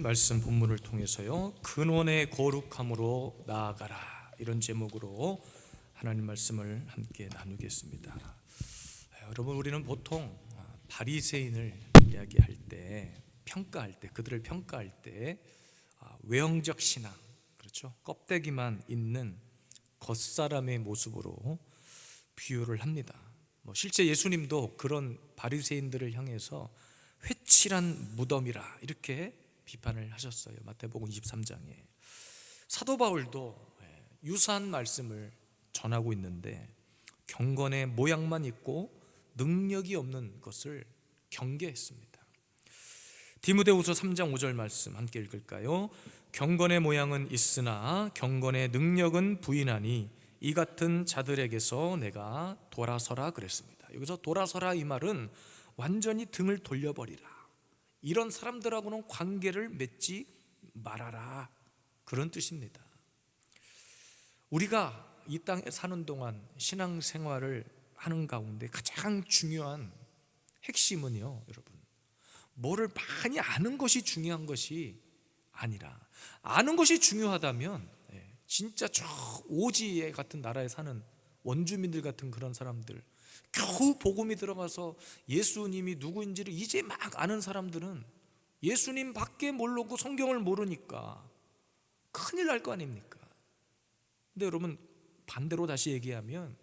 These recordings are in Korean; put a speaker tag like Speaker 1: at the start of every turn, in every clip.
Speaker 1: 말씀 본문을 통해서요, 근원의 거룩함으로 나아가라, 이런 제목으로 하나님 말씀을 함께 나누겠습니다. 여러분, 우리는 보통 바리새인을 이야기할 때, 평가할 때, 그들을 평가할 때 외형적 신앙, 그렇죠? 껍데기만 있는 겉사람의 모습으로 비유를 합니다. 실제 예수님도 그런 바리새인들을 향해서 회칠한 무덤이라 이렇게 비판을 하셨어요. 마태복음 23장에. 사도 바울도 유사한 말씀을 전하고 있는데, 경건의 모양만 있고 능력이 없는 것을 경계했습니다. 디모데후서 3장 5절 말씀 함께 읽을까요? 경건의 모양은 있으나 경건의 능력은 부인하니 이 같은 자들에게서 내가 돌아서라 그랬습니다. 여기서 돌아서라, 이 말은 완전히 등을 돌려버리라, 이런 사람들하고는 관계를 맺지 말아라, 그런 뜻입니다. 우리가 이 땅에 사는 동안 신앙생활을 하는 가운데 가장 중요한 핵심은요, 여러분, 뭐를 많이 아는 것이 중요한 것이 아니라, 아는 것이 중요하다면 진짜 저 오지에 같은 나라에 사는 원주민들 같은 그런 사람들, 겨우 복음이 들어가서 예수님이 누구인지를 이제 막 아는 사람들은 예수님 밖에 모르고 성경을 모르니까 큰일 날 거 아닙니까? 근데 여러분, 반대로 다시 얘기하면,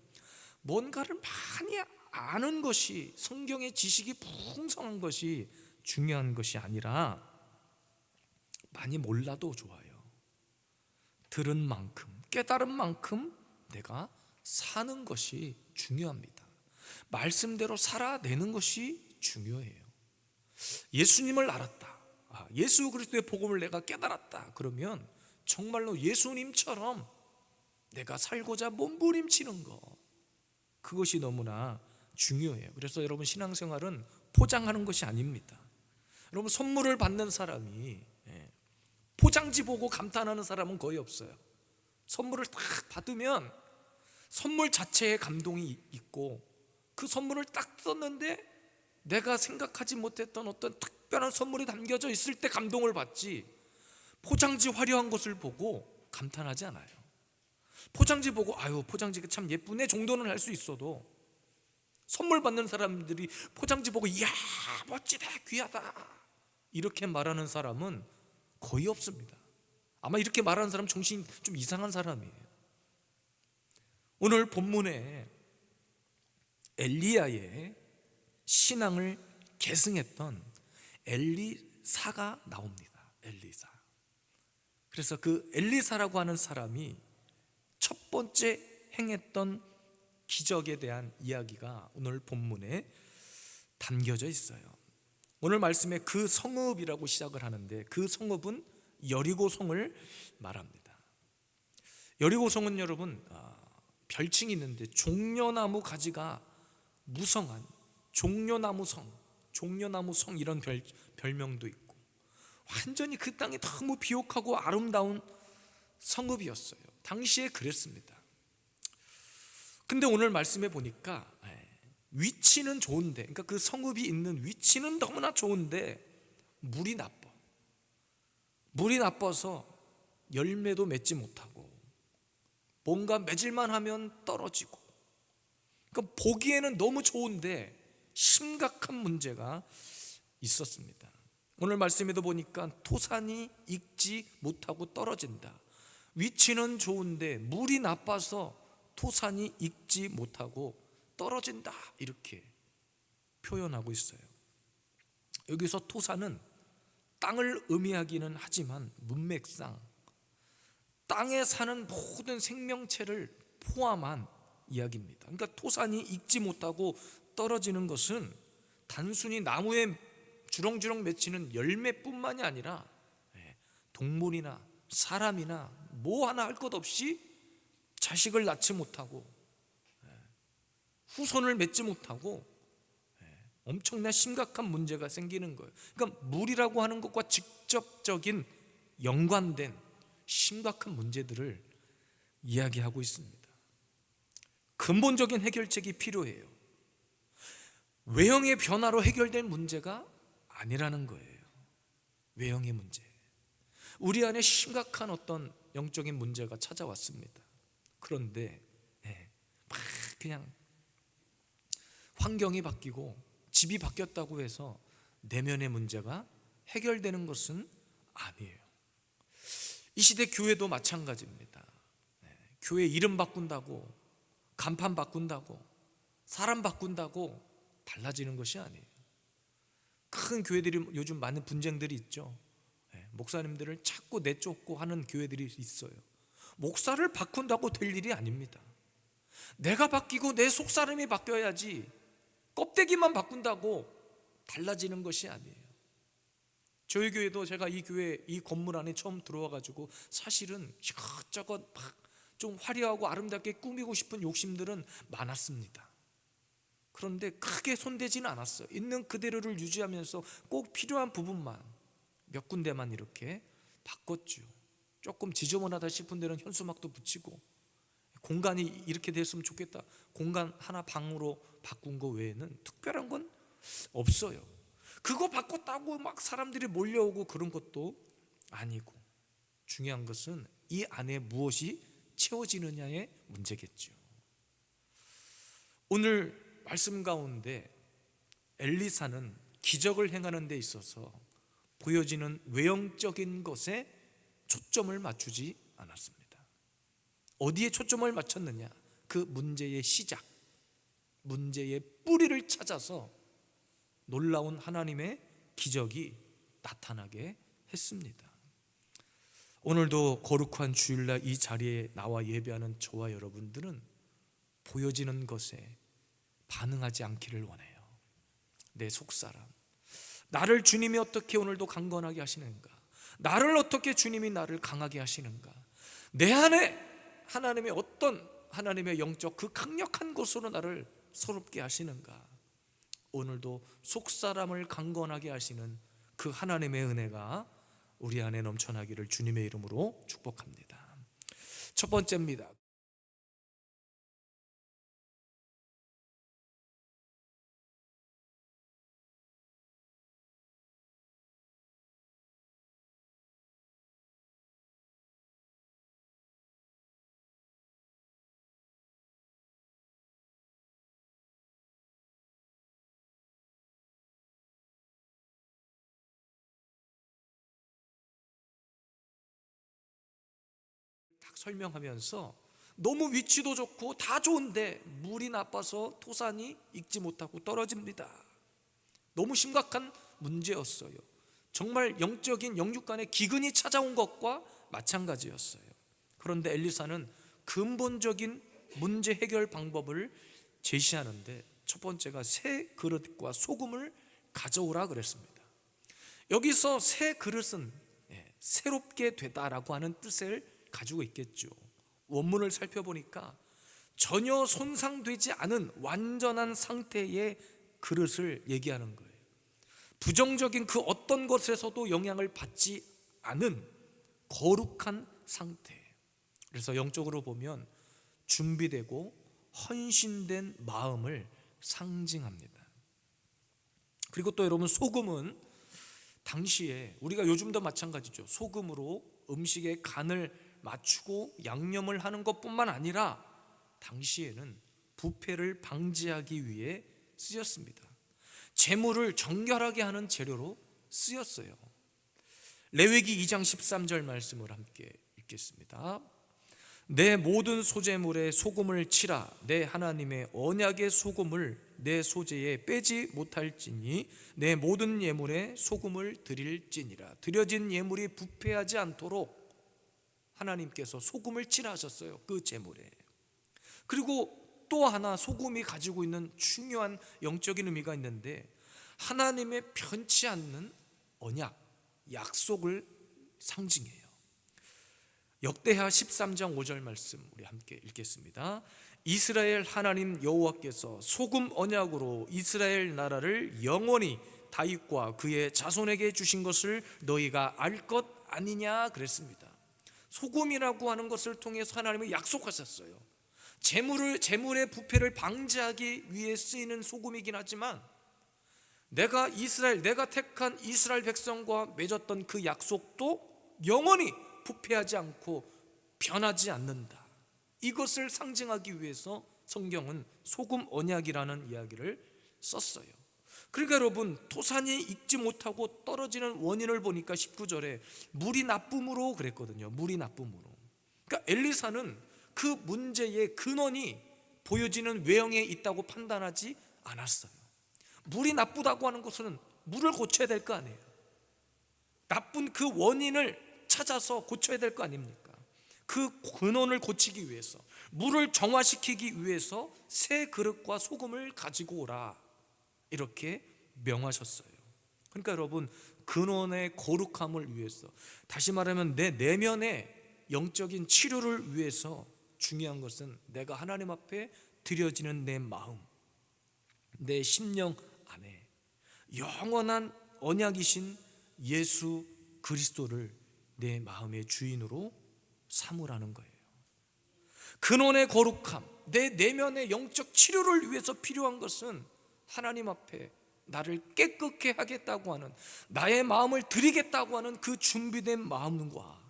Speaker 1: 뭔가를 많이 아는 것이, 성경의 지식이 풍성한 것이 중요한 것이 아니라, 많이 몰라도 좋아요. 들은 만큼, 깨달은 만큼 내가 사는 것이 중요합니다. 말씀대로 살아내는 것이 중요해요. 예수님을 알았다, 예수 그리스도의 복음을 내가 깨달았다, 그러면 정말로 예수님처럼 내가 살고자 몸부림치는 것, 그것이 너무나 중요해요. 그래서 여러분, 신앙생활은 포장하는 것이 아닙니다. 여러분, 선물을 받는 사람이 포장지 보고 감탄하는 사람은 거의 없어요. 선물을 딱 받으면 선물 자체에 감동이 있고, 그 선물을 딱 썼는데 내가 생각하지 못했던 어떤 특별한 선물이 담겨져 있을 때 감동을 받지, 포장지 화려한 것을 보고 감탄하지 않아요. 포장지 보고 아유, 포장지가 참 예쁘네 정도는 할 수 있어도, 선물 받는 사람들이 포장지 보고 이야, 멋지다, 귀하다, 이렇게 말하는 사람은 거의 없습니다. 아마 이렇게 말하는 사람 정신이 좀 이상한 사람이에요. 오늘 본문에 엘리야의 신앙을 계승했던 엘리사가 나옵니다. 엘리사. 그래서 그 엘리사라고 하는 사람이 첫 번째 행했던 기적에 대한 이야기가 오늘 본문에 담겨져 있어요. 오늘 말씀에 그 성읍이라고 시작을 하는데, 그 성읍은 여리고성을 말합니다. 여리고성은 여러분, 별칭이 있는데 종려나무 가지가 무성한 종려나무성 이런 별명도 있고, 완전히 그 땅이 너무 비옥하고 아름다운 성읍이었어요. 당시에 그랬습니다. 근데 오늘 말씀에 보니까 위치는 좋은데, 그러니까 그 성읍이 있는 위치는 너무나 좋은데 물이 나빠서 열매도 맺지 못하고, 뭔가 맺을만 하면 떨어지고, 그러니까 보기에는 너무 좋은데 심각한 문제가 있었습니다. 오늘 말씀에도 보니까 토산이 익지 못하고 떨어진다. 위치는 좋은데 물이 나빠서 토산이 익지 못하고 떨어진다, 이렇게 표현하고 있어요. 여기서 토산은 땅을 의미하기는 하지만 문맥상 땅에 사는 모든 생명체를 포함한 이야기입니다. 그러니까 토산이 익지 못하고 떨어지는 것은 단순히 나무에 주렁주렁 맺히는 열매뿐만이 아니라 동물이나 사람이나 뭐 하나 할 것 없이 자식을 낳지 못하고 후손을 맺지 못하고 엄청난 심각한 문제가 생기는 거예요. 그러니까 물이라고 하는 것과 직접적인 연관된 심각한 문제들을 이야기하고 있습니다. 근본적인 해결책이 필요해요. 외형의 변화로 해결될 문제가 아니라는 거예요. 외형의 문제. 우리 안에 심각한 어떤 영적인 문제가 찾아왔습니다. 그런데 막 그냥 환경이 바뀌고 집이 바뀌었다고 해서 내면의 문제가 해결되는 것은 아니에요. 이 시대 교회도 마찬가지입니다. 교회 이름 바꾼다고, 간판 바꾼다고, 사람 바꾼다고 달라지는 것이 아니에요. 큰 교회들이 요즘 많은 분쟁들이 있죠. 목사님들을 자꾸 내쫓고 하는 교회들이 있어요. 목사를 바꾼다고 될 일이 아닙니다. 내가 바뀌고 내 속사람이 바뀌어야지 껍데기만 바꾼다고 달라지는 것이 아니에요. 저희 교회도 제가 이 교회 이 건물 안에 처음 들어와가지고 사실은 이것저것 막 좀 화려하고 아름답게 꾸미고 싶은 욕심들은 많았습니다. 그런데 크게 손대지는 않았어요. 있는 그대로를 유지하면서 꼭 필요한 부분만 몇 군데만 이렇게 바꿨죠. 조금 지저분하다 싶은 데는 현수막도 붙이고, 공간이 이렇게 됐으면 좋겠다, 공간 하나 방으로 바꾼 거 외에는 특별한 건 없어요. 그거 바꿨다고 막 사람들이 몰려오고 그런 것도 아니고, 중요한 것은 이 안에 무엇이 채워지느냐의 문제겠죠. 오늘 말씀 가운데 엘리사는 기적을 행하는 데 있어서 보여지는 외형적인 것에 초점을 맞추지 않았습니다. 어디에 초점을 맞췄느냐? 그 문제의 시작, 문제의 뿌리를 찾아서 놀라운 하나님의 기적이 나타나게 했습니다. 오늘도 거룩한 주일날 이 자리에 나와 예배하는 저와 여러분들은 보여지는 것에 반응하지 않기를 원해요. 내 속사람, 나를 주님이 어떻게 오늘도 강건하게 하시는가, 나를 어떻게 주님이 나를 강하게 하시는가, 내 안에 하나님의 어떤 하나님의 영적 그 강력한 것으로 나를 새롭게 하시는가, 오늘도 속사람을 강건하게 하시는 그 하나님의 은혜가 우리 안에 넘쳐나기를 주님의 이름으로 축복합니다. 첫 번째입니다. 딱 설명하면서 너무 위치도 좋고 다 좋은데 물이 나빠서 토산이 익지 못하고 떨어집니다. 너무 심각한 문제였어요. 정말 영적인 영육 간의 기근이 찾아온 것과 마찬가지였어요. 그런데 엘리사는 근본적인 문제 해결 방법을 제시하는데, 첫 번째가 새 그릇과 소금을 가져오라 그랬습니다. 여기서 새 그릇은 새롭게 되다라고 하는 뜻을 가지고 있겠죠. 원문을 살펴보니까 전혀 손상되지 않은 완전한 상태의 그릇을 얘기하는 거예요. 부정적인 그 어떤 것에서도 영향을 받지 않은 거룩한 상태. 그래서 영적으로 보면 준비되고 헌신된 마음을 상징합니다. 그리고 또 여러분, 소금은 당시에 우리가 요즘도 마찬가지죠. 소금으로 음식의 간을 맞추고 양념을 하는 것뿐만 아니라 당시에는 부패를 방지하기 위해 쓰였습니다. 재물을 정결하게 하는 재료로 쓰였어요. 레위기 2장 13절 말씀을 함께 읽겠습니다. 내 모든 소재물에 소금을 치라. 내 하나님의 언약의 소금을 내 소재에 빼지 못할지니 내 모든 예물에 소금을 드릴지니라. 드려진 예물이 부패하지 않도록 하나님께서 소금을 치라 하셨어요, 그 제물에. 그리고 또 하나 소금이 가지고 있는 중요한 영적인 의미가 있는데, 하나님의 변치 않는 언약, 약속을 상징해요. 역대하 13장 5절 말씀 우리 함께 읽겠습니다. 이스라엘 하나님 여호와께서 소금 언약으로 이스라엘 나라를 영원히 다윗과 그의 자손에게 주신 것을 너희가 알 것 아니냐 그랬습니다. 소금이라고 하는 것을 통해서 하나님이 약속하셨어요. 재물의 부패를 방지하기 위해 쓰이는 소금이긴 하지만, 내가 택한 이스라엘 백성과 맺었던 그 약속도 영원히 부패하지 않고 변하지 않는다. 이것을 상징하기 위해서 성경은 소금 언약이라는 이야기를 썼어요. 그러니까 여러분, 토산이 익지 못하고 떨어지는 원인을 보니까 19절에 물이 나쁨으로 그랬거든요. 물이 나쁨으로. 그러니까 엘리사는 그 문제의 근원이 보여지는 외형에 있다고 판단하지 않았어요. 물이 나쁘다고 하는 것은 물을 고쳐야 될 거 아니에요. 나쁜 그 원인을 찾아서 고쳐야 될 거 아닙니까? 그 근원을 고치기 위해서, 물을 정화시키기 위해서 새 그릇과 소금을 가지고 오라, 이렇게 명하셨어요. 그러니까 여러분, 근원의 거룩함을 위해서, 다시 말하면 내 내면의 영적인 치료를 위해서 중요한 것은 내가 하나님 앞에 드려지는 내 마음, 내 심령 안에 영원한 언약이신 예수 그리스도를 내 마음의 주인으로 삼으라는 거예요. 근원의 거룩함, 내 내면의 영적 치료를 위해서 필요한 것은 하나님 앞에 나를 깨끗게 하겠다고 하는, 나의 마음을 드리겠다고 하는 그 준비된 마음과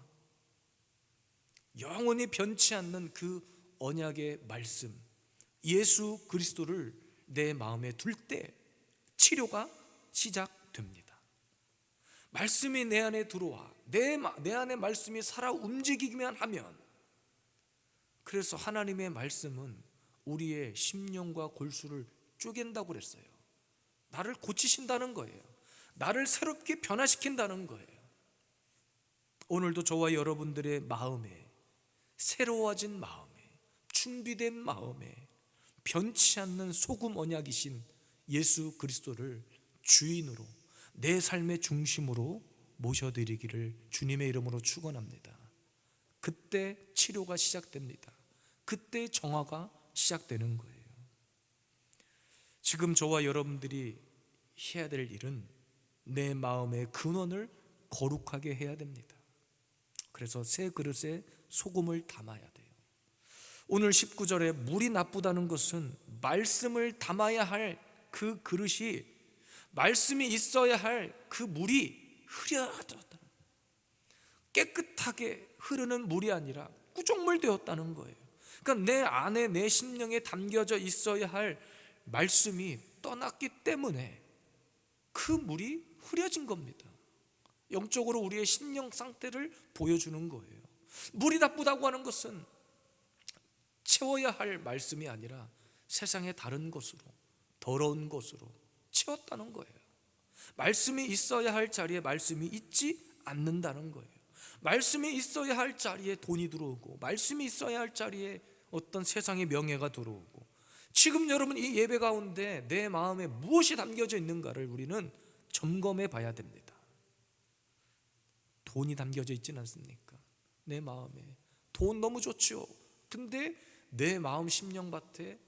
Speaker 1: 영원히 변치 않는 그 언약의 말씀, 예수 그리스도를 내 마음에 둘 때 치료가 시작됩니다. 말씀이 내 안에 들어와 내 안에 말씀이 살아 움직이기만 하면, 그래서 하나님의 말씀은 우리의 심령과 골수를 쪼갠다고 그랬어요. 나를 고치신다는 거예요. 나를 새롭게 변화시킨다는 거예요. 오늘도 저와 여러분들의 마음에, 새로워진 마음에, 준비된 마음에 변치 않는 소금 언약이신 예수 그리스도를 주인으로, 내 삶의 중심으로 모셔드리기를 주님의 이름으로 축원합니다. 그때 치료가 시작됩니다. 그때 정화가 시작되는 거예요. 지금 저와 여러분들이 해야 될 일은 내 마음의 근원을 거룩하게 해야 됩니다. 그래서 새 그릇에 소금을 담아야 돼요. 오늘 19절에 물이 나쁘다는 것은 말씀을 담아야 할 그 그릇이, 말씀이 있어야 할 그 물이 흐려졌다, 깨끗하게 흐르는 물이 아니라 꾸정물 되었다는 거예요. 그러니까 내 안에, 내 심령에 담겨져 있어야 할 말씀이 떠났기 때문에 그 물이 흐려진 겁니다. 영적으로 우리의 심령 상태를 보여주는 거예요. 물이 나쁘다고 하는 것은 채워야 할 말씀이 아니라 세상의 다른 것으로, 더러운 것으로 채웠다는 거예요. 말씀이 있어야 할 자리에 말씀이 있지 않는다는 거예요. 말씀이 있어야 할 자리에 돈이 들어오고, 말씀이 있어야 할 자리에 어떤 세상의 명예가 들어오고, 지금 여러분 이 예배 가운데 내 마음에 무엇이 담겨져 있는가를 우리는 점검해 봐야 됩니다. 돈이 담겨져 있지는 않습니까? 내 마음에 돈 너무 좋죠. 근데 내 마음 심령밭에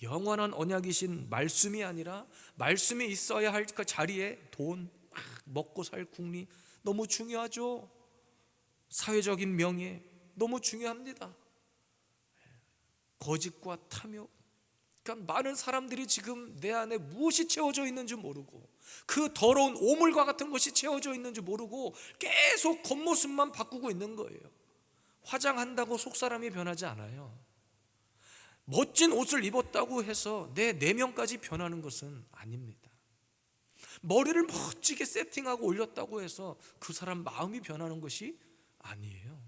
Speaker 1: 영원한 언약이신 말씀이 아니라, 말씀이 있어야 할 그 자리에 돈, 먹고 살 국리 너무 중요하죠. 사회적인 명예 너무 중요합니다. 거짓과 탐욕, 그러니까 많은 사람들이 지금 내 안에 무엇이 채워져 있는지 모르고, 그 더러운 오물과 같은 것이 채워져 있는지 모르고 계속 겉모습만 바꾸고 있는 거예요. 화장한다고 속사람이 변하지 않아요. 멋진 옷을 입었다고 해서 내 내면까지 변하는 것은 아닙니다. 머리를 멋지게 세팅하고 올렸다고 해서 그 사람 마음이 변하는 것이 아니에요.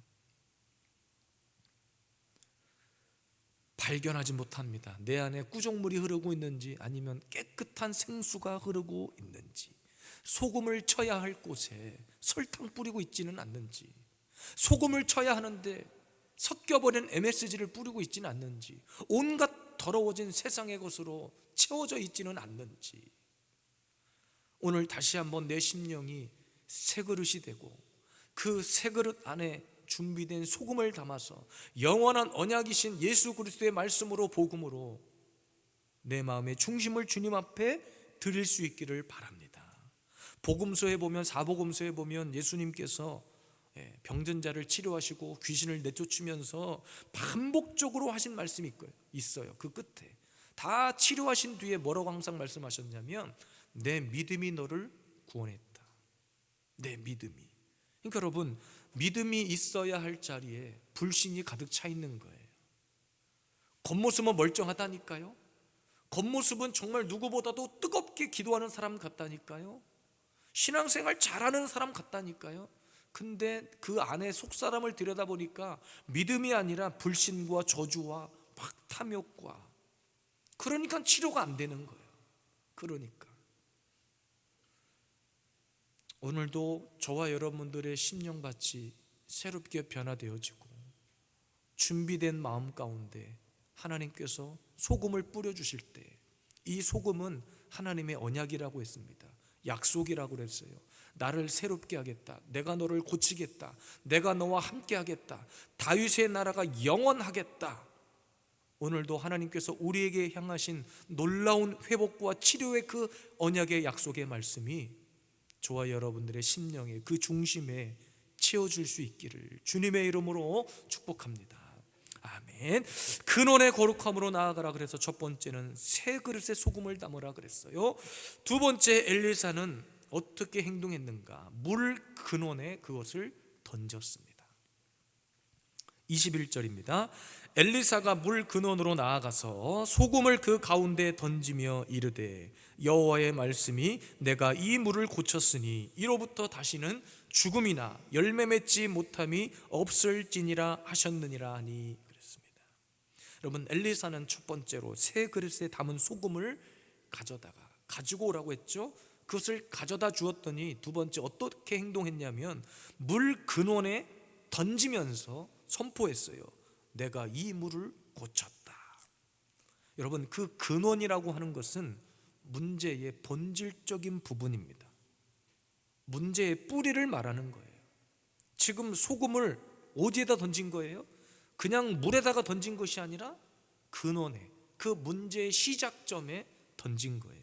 Speaker 1: 발견하지 못합니다. 내 안에 꾸정물이 흐르고 있는지, 아니면 깨끗한 생수가 흐르고 있는지, 소금을 쳐야 할 곳에 설탕 뿌리고 있지는 않는지, 소금을 쳐야 하는데 섞여버린 MSG를 뿌리고 있지는 않는지, 온갖 더러워진 세상의 것으로 채워져 있지는 않는지, 오늘 다시 한번 내 심령이 새 그릇이 되고, 그 새 그릇 안에 준비된 소금을 담아서 영원한 언약이신 예수 그리스도의 말씀으로, 복음으로 내 마음의 중심을 주님 앞에 드릴 수 있기를 바랍니다. 복음서에 보면, 사복음서에 보면 예수님께서 병든 자를 치료하시고 귀신을 내쫓으면서 반복적으로 하신 말씀이 있어요. 그 끝에 다 치료하신 뒤에 뭐라고 항상 말씀하셨냐면, 내 믿음이 너를 구원했다. 내 믿음이. 그러니까 여러분, 믿음이 있어야 할 자리에 불신이 가득 차 있는 거예요. 겉모습은 멀쩡하다니까요. 겉모습은 정말 누구보다도 뜨겁게 기도하는 사람 같다니까요. 신앙생활 잘하는 사람 같다니까요. 근데 그 안에 속사람을 들여다보니까 믿음이 아니라 불신과 저주와 막 탐욕과, 그러니까 치료가 안 되는 거예요. 그러니까 오늘도 저와 여러분들의 심령밭이 새롭게 변화되어지고 준비된 마음 가운데 하나님께서 소금을 뿌려주실 때, 이 소금은 하나님의 언약이라고 했습니다. 약속이라고 그랬어요. 나를 새롭게 하겠다, 내가 너를 고치겠다, 내가 너와 함께 하겠다, 다윗의 나라가 영원하겠다. 오늘도 하나님께서 우리에게 향하신 놀라운 회복과 치료의 그 언약의 약속의 말씀이 저와 여러분들의 심령의 그 중심에 채워줄 수 있기를 주님의 이름으로 축복합니다. 아멘. 근원의 거룩함으로 나아가라 그래서 첫 번째는 새 그릇에 소금을 담으라 그랬어요. 두 번째, 엘리사는 어떻게 행동했는가? 물 근원에 그것을 던졌습니다. 21절입니다. 엘리사가 물 근원으로 나아가서 소금을 그 가운데 던지며 이르되 여호와의 말씀이 내가 이 물을 고쳤으니 이로부터 다시는 죽음이나 열매 맺지 못함이 없을지니라 하셨느니라 하니 그랬습니다. 여러분, 엘리사는 첫 번째로 새 그릇에 담은 소금을 가지고 오라고 했죠. 그것을 가져다 주었더니 두 번째 어떻게 행동했냐면 물 근원에 던지면서 선포했어요. 내가 이 물을 고쳤다. 여러분, 그 근원이라고 하는 것은 문제의 본질적인 부분입니다. 문제의 뿌리를 말하는 거예요. 지금 소금을 어디에다 던진 거예요? 그냥 물에다가 던진 것이 아니라 근원에, 그 문제의 시작점에 던진 거예요.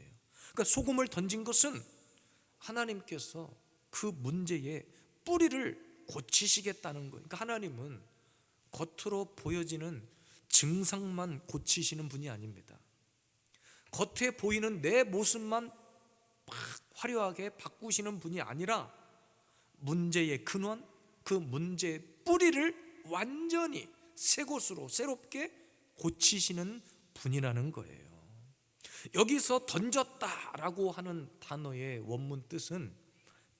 Speaker 1: 그러니까 소금을 던진 것은 하나님께서 그 문제의 뿌리를 고치시겠다는 거예요. 그러니까 하나님은 겉으로 보여지는 증상만 고치시는 분이 아닙니다. 겉에 보이는 내 모습만 막 화려하게 바꾸시는 분이 아니라 문제의 근원, 그 문제의 뿌리를 완전히 새 것으로 새롭게 고치시는 분이라는 거예요. 여기서 던졌다라고 하는 단어의 원문 뜻은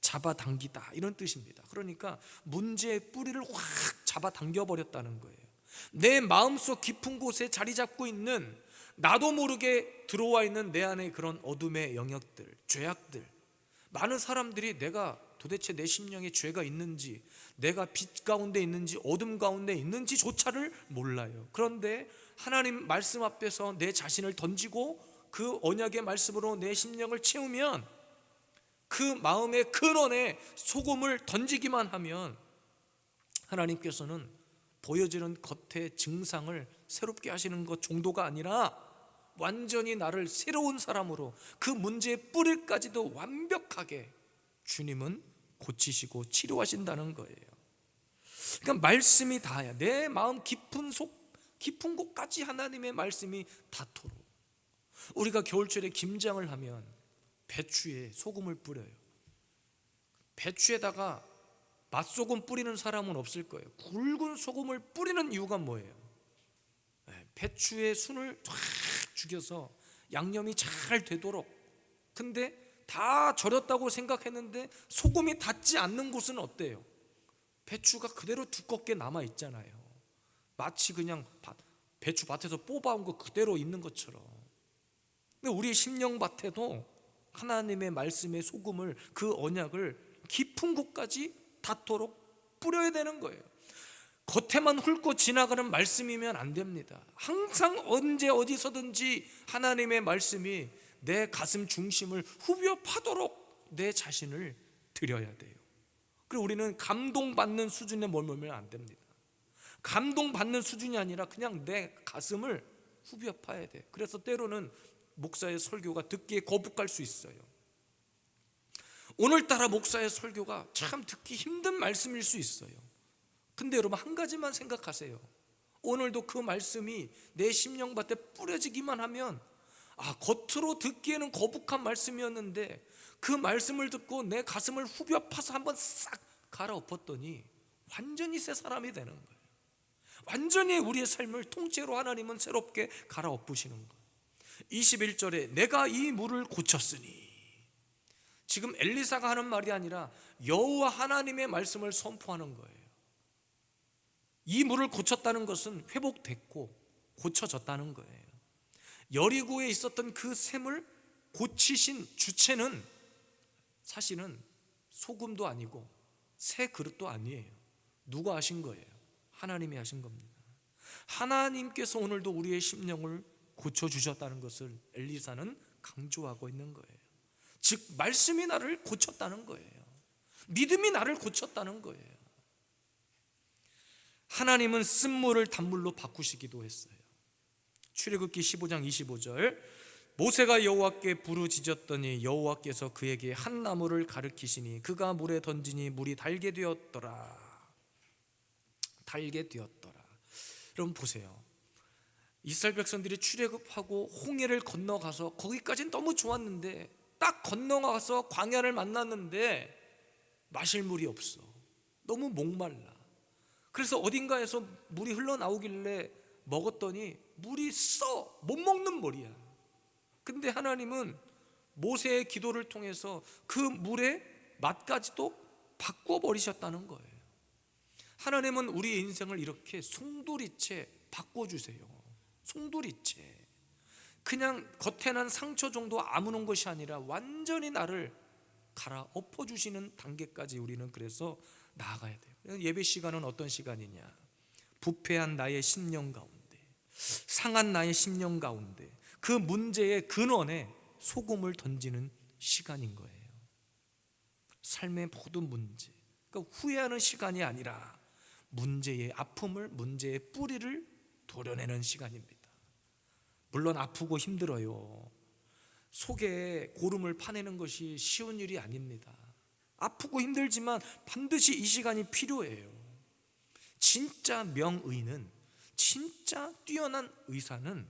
Speaker 1: 잡아당기다 이런 뜻입니다. 그러니까 문제의 뿌리를 확 잡아당겨버렸다는 거예요. 내 마음속 깊은 곳에 자리 잡고 있는, 나도 모르게 들어와 있는 내 안에 그런 어둠의 영역들, 죄악들, 많은 사람들이 내가 도대체 내 심령에 죄가 있는지, 내가 빛 가운데 있는지 어둠 가운데 있는지조차를 몰라요. 그런데 하나님 말씀 앞에서 내 자신을 던지고 그 언약의 말씀으로 내 심령을 채우면, 그 마음의 근원에 소금을 던지기만 하면 하나님께서는 보여지는 겉의 증상을 새롭게 하시는 것 정도가 아니라 완전히 나를 새로운 사람으로 그 문제의 뿌리까지도 완벽하게 주님은 고치시고 치료하신다는 거예요. 그러니까 말씀이 닿아야, 내 마음 깊은 곳까지 하나님의 말씀이 닿도록. 우리가 겨울철에 김장을 하면 배추에 소금을 뿌려요. 배추에다가 맛소금 뿌리는 사람은 없을 거예요. 굵은 소금을 뿌리는 이유가 뭐예요? 배추의 순을 쫙 죽여서 양념이 잘 되도록. 근데 다 절였다고 생각했는데 소금이 닿지 않는 곳은 어때요? 배추가 그대로 두껍게 남아 있잖아요. 마치 그냥 배추 밭에서 뽑아온 거 그대로 있는 것처럼. 근데 우리 심령밭에도 하나님의 말씀의 소금을, 그 언약을 깊은 곳까지 닿도록 뿌려야 되는 거예요. 겉에만 훑고 지나가는 말씀이면 안 됩니다. 항상 언제 어디서든지 하나님의 말씀이 내 가슴 중심을 후벼 파도록 내 자신을 드려야 돼요. 그리고 우리는 감동받는 수준에 머물면 안 됩니다. 감동받는 수준이 아니라 그냥 내 가슴을 후벼 파야 돼. 그래서 때로는 목사의 설교가 듣기에 거북할 수 있어요. 오늘따라 목사의 설교가 참 듣기 힘든 말씀일 수 있어요. 근데 여러분, 한 가지만 생각하세요. 오늘도 그 말씀이 내 심령밭에 뿌려지기만 하면, 겉으로 듣기에는 거북한 말씀이었는데 그 말씀을 듣고 내 가슴을 후벼 파서 한번 싹 갈아엎었더니 완전히 새 사람이 되는 거예요. 완전히 우리의 삶을 통째로 하나님은 새롭게 갈아엎으시는 거예요. 21절에 내가 이 물을 고쳤으니, 지금 엘리사가 하는 말이 아니라 여호와 하나님의 말씀을 선포하는 거예요. 이 물을 고쳤다는 것은 회복됐고 고쳐졌다는 거예요. 여리고에 있었던 그 샘을 고치신 주체는 사실은 소금도 아니고 새 그릇도 아니에요. 누가 하신 거예요? 하나님이 하신 겁니다. 하나님께서 오늘도 우리의 심령을 고쳐주셨다는 것을 엘리사는 강조하고 있는 거예요. 즉 말씀이 나를 고쳤다는 거예요. 믿음이 나를 고쳤다는 거예요. 하나님은 쓴물을 단물로 바꾸시기도 했어요. 출애굽기 15장 25절, 모세가 여호와께 부르짖었더니 여호와께서 그에게 한 나무를 가르치시니 그가 물에 던지니 물이 달게 되었더라. 달게 되었더라. 여러분 보세요. 이스라엘 백성들이 출애굽하고 홍해를 건너가서 거기까지는 너무 좋았는데 딱 건너가서 광야를 만났는데 마실 물이 없어. 너무 목말라. 그래서 어딘가에서 물이 흘러나오길래 먹었더니 물이 써. 못 먹는 물이야. 근데 하나님은 모세의 기도를 통해서 그 물의 맛까지도 바꾸어 버리셨다는 거예요. 하나님은 우리의 인생을 이렇게 송두리째 바꿔주세요. 송두리째. 그냥 겉에 난 상처 정도 아무는 것이 아니라 완전히 나를 갈아엎어주시는 단계까지 우리는 그래서 나아가야 돼요. 예배 시간은 어떤 시간이냐? 부패한 나의 심령 가운데, 상한 나의 심령 가운데 그 문제의 근원에 소금을 던지는 시간인 거예요. 삶의 모든 문제, 그러니까 후회하는 시간이 아니라 문제의 아픔을, 문제의 뿌리를 도려내는 시간입니다. 물론 아프고 힘들어요. 속에 고름을 파내는 것이 쉬운 일이 아닙니다. 아프고 힘들지만 반드시 이 시간이 필요해요. 진짜 명의는, 진짜 뛰어난 의사는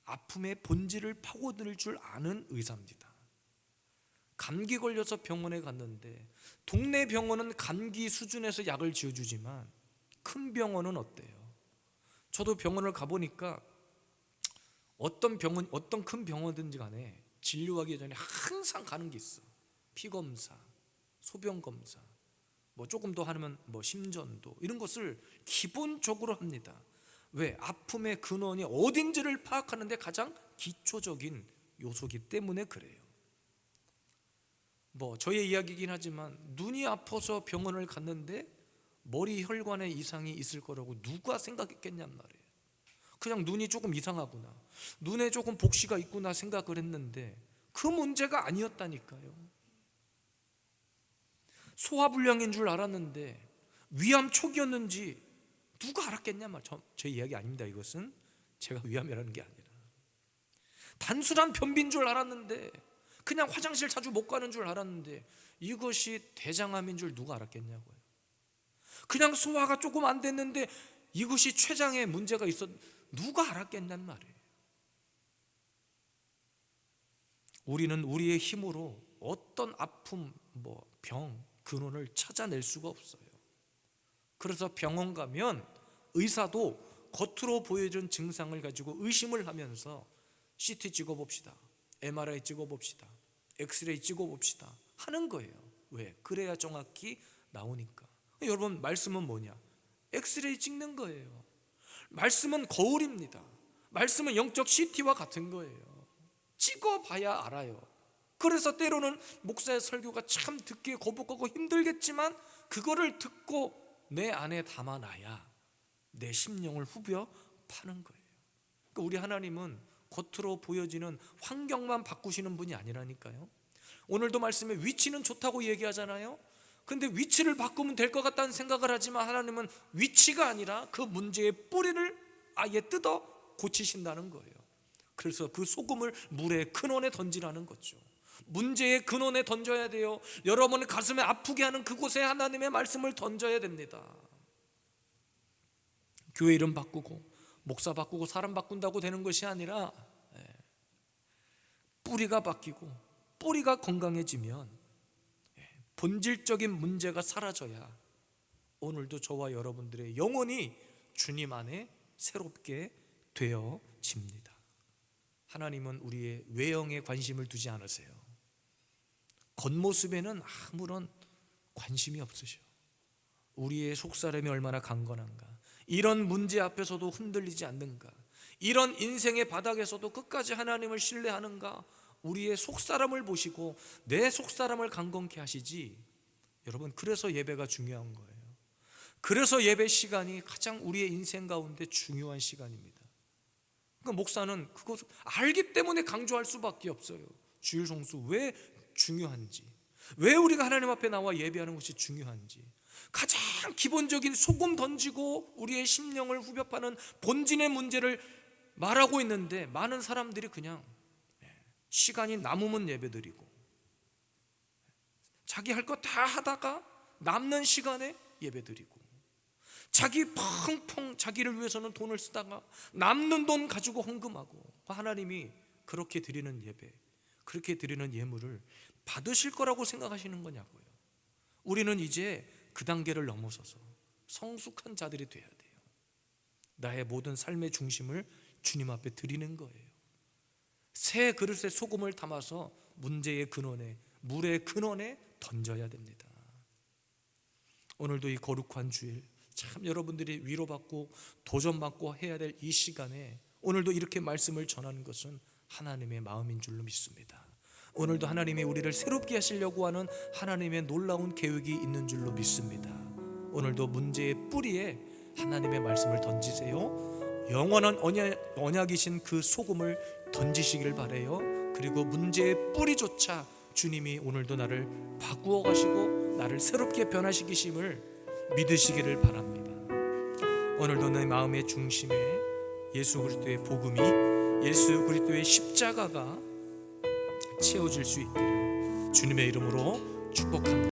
Speaker 1: 아픔의 본질을 파고들 줄 아는 의사입니다. 감기 걸려서 병원에 갔는데 동네 병원은 감기 수준에서 약을 지어주지만 큰 병원은 어때요? 저도 병원을 가보니까 어떤 병원, 어떤 큰 병원든지 간에 진료하기 전에 항상 가는 게 있어. 피검사, 소변검사, 뭐 조금 더 하면 뭐 심전도, 이런 것을 기본적으로 합니다. 왜? 아픔의 근원이 어딘지를 파악하는 데 가장 기초적인 요소이기 때문에 그래요. 뭐 저의 이야기이긴 하지만 눈이 아파서 병원을 갔는데 머리 혈관에 이상이 있을 거라고 누가 생각했겠냔 말이에요. 그냥 눈이 조금 이상하구나, 눈에 조금 복시가 있구나 생각을 했는데 그 문제가 아니었다니까요. 소화불량인 줄 알았는데 위암 초기였는지 누가 알았겠냐 말. 제 이야기 아닙니다. 이것은 제가 위암이라는 게 아니라 단순한 변비인 줄 알았는데, 그냥 화장실 자주 못 가는 줄 알았는데 이것이 대장암인 줄 누가 알았겠냐고요. 그냥 소화가 조금 안 됐는데 이것이 췌장에 문제가 있었, 누가 알았겠냔 말이에요. 우리는 우리의 힘으로 어떤 아픔, 병, 근원을 찾아낼 수가 없어요. 그래서 병원 가면 의사도 겉으로 보여준 증상을 가지고 의심을 하면서 CT 찍어봅시다, MRI 찍어봅시다, 엑스레이 찍어봅시다 하는 거예요. 왜? 그래야 정확히 나오니까. 여러분, 말씀은 뭐냐? 엑스레이 찍는 거예요. 말씀은 거울입니다. 말씀은 영적 CT와 같은 거예요. 찍어봐야 알아요. 그래서 때로는 목사의 설교가 참 듣기에 거북하고 힘들겠지만 그거를 듣고 내 안에 담아놔야 내 심령을 후벼 파는 거예요. 그러니까 우리 하나님은 겉으로 보여지는 환경만 바꾸시는 분이 아니라니까요. 오늘도 말씀에 위치는 좋다고 얘기하잖아요. 근데 위치를 바꾸면 될 것 같다는 생각을 하지만 하나님은 위치가 아니라 그 문제의 뿌리를 아예 뜯어 고치신다는 거예요. 그래서 그 소금을 물의 근원에 던지라는 거죠. 문제의 근원에 던져야 돼요. 여러분의 가슴에 아프게 하는 그곳에 하나님의 말씀을 던져야 됩니다. 교회 이름 바꾸고 목사 바꾸고 사람 바꾼다고 되는 것이 아니라 뿌리가 바뀌고 뿌리가 건강해지면 본질적인 문제가 사라져야 오늘도 저와 여러분들의 영혼이 주님 안에 새롭게 되어집니다. 하나님은 우리의 외형에 관심을 두지 않으세요. 겉모습에는 아무런 관심이 없으셔. 우리의 속사람이 얼마나 강건한가, 이런 문제 앞에서도 흔들리지 않는가, 이런 인생의 바닥에서도 끝까지 하나님을 신뢰하는가, 우리의 속사람을 보시고 내 속사람을 강건케 하시지. 여러분, 그래서 예배가 중요한 거예요. 그래서 예배 시간이 가장 우리의 인생 가운데 중요한 시간입니다. 그러니까 목사는 그것을 알기 때문에 강조할 수밖에 없어요. 주일 성수 왜 중요한지, 왜 우리가 하나님 앞에 나와 예배하는 것이 중요한지, 가장 기본적인 소금 던지고 우리의 심령을 후벼파는 본진의 문제를 말하고 있는데, 많은 사람들이 그냥 시간이 남으면 예배드리고 자기 할 거 다 하다가 남는 시간에 예배드리고, 자기 펑펑 자기를 위해서는 돈을 쓰다가 남는 돈 가지고 헌금하고, 하나님이 그렇게 드리는 예배, 그렇게 드리는 예물을 받으실 거라고 생각하시는 거냐고요. 우리는 이제 그 단계를 넘어서서 성숙한 자들이 돼야 돼요. 나의 모든 삶의 중심을 주님 앞에 드리는 거예요. 새 그릇에 소금을 담아서 문제의 근원에, 물의 근원에 던져야 됩니다. 오늘도 이 거룩한 주일, 참 여러분들이 위로받고 도전받고 해야 될 이 시간에 오늘도 이렇게 말씀을 전하는 것은 하나님의 마음인 줄로 믿습니다. 오늘도 하나님이 우리를 새롭게 하시려고 하는 하나님의 놀라운 계획이 있는 줄로 믿습니다. 오늘도 문제의 뿌리에 하나님의 말씀을 던지세요. 영원한 언약이신 그 소금을 던지시길 바라요. 그리고 문제의 뿌리조차 주님이 오늘도 나를 바꾸어 가시고 나를 새롭게 변화시키심을 믿으시기를 바랍니다. 오늘도 내 마음의 중심에 예수 그리스도의 복음이, 예수 그리스도의 십자가가 채워질 수 있기를 주님의 이름으로 축복합니다.